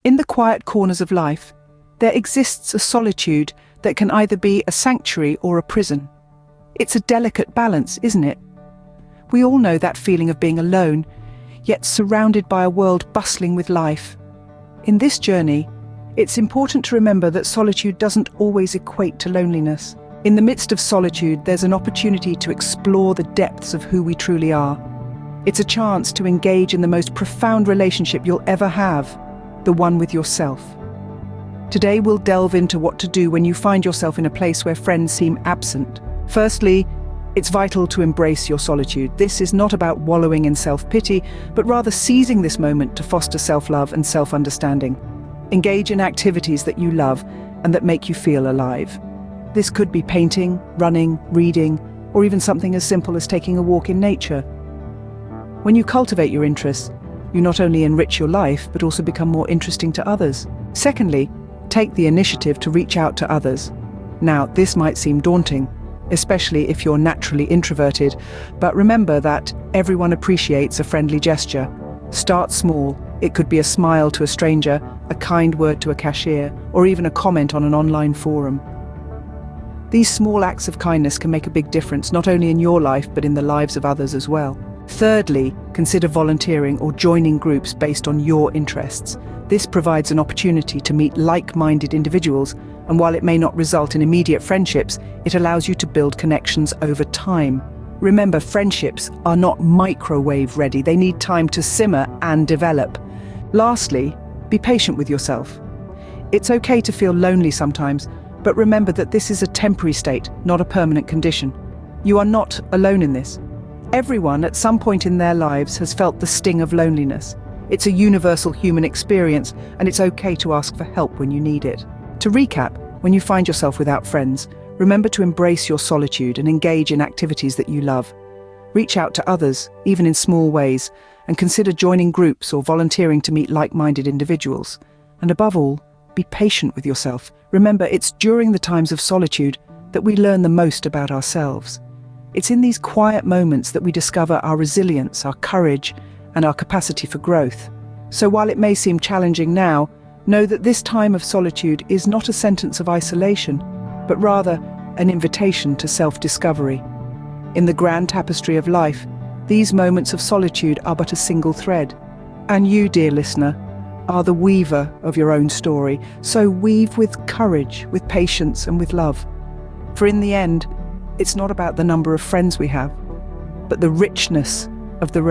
In the quiet corners of life, there exists a solitude that can either be a sanctuary or a prison. It's a delicate balance, isn't it? We all know that feeling of being alone, yet surrounded by a world bustling with life. In this journey, it's important to remember that solitude doesn't always equate to loneliness. In the midst of solitude, there's an opportunity to explore the depths of who we truly are. It's a chance to engage in the most profound relationship you'll ever have, the one with yourself. Today we'll delve into what to do when you find yourself in a place where friends seem absent. Firstly, it's vital to embrace your solitude. This is not about wallowing in self-pity, but rather seizing this moment to foster self-love and self-understanding. Engage in activities that you love and that make you feel alive. This could be painting, running, reading, or even something as simple as taking a walk in nature. When you cultivate your interests, you not only enrich your life, but also become more interesting to others. Secondly, take the initiative to reach out to others. Now, this might seem daunting, especially if you're naturally introverted, but remember that everyone appreciates a friendly gesture. Start small. It could be a smile to a stranger, a kind word to a cashier, or even a comment on an online forum. These small acts of kindness can make a big difference, not only in your life, but in the lives of others as well. Thirdly, consider volunteering or joining groups based on your interests. This provides an opportunity to meet like-minded individuals, and while it may not result in immediate friendships, it allows you to build connections over time. Remember, friendships are not microwave ready. They need time to simmer and develop. Lastly, be patient with yourself. It's okay to feel lonely sometimes, but remember that this is a temporary state, not a permanent condition. You are not alone in this. Everyone at some point in their lives has felt the sting of loneliness. It's a universal human experience, and it's okay to ask for help when you need it. To recap, when you find yourself without friends, remember to embrace your solitude and engage in activities that you love. Reach out to others, even in small ways, and consider joining groups or volunteering to meet like-minded individuals. And above all, be patient with yourself. Remember, it's during the times of solitude that we learn the most about ourselves. It's in these quiet moments that we discover our resilience, our courage, and our capacity for growth. So while it may seem challenging now, know that this time of solitude is not a sentence of isolation, but rather an invitation to self-discovery. In the grand tapestry of life, these moments of solitude are but a single thread. And you, dear listener, are the weaver of your own story. So weave with courage, with patience, and with love. For in the end, it's not about the number of friends we have, but the richness of the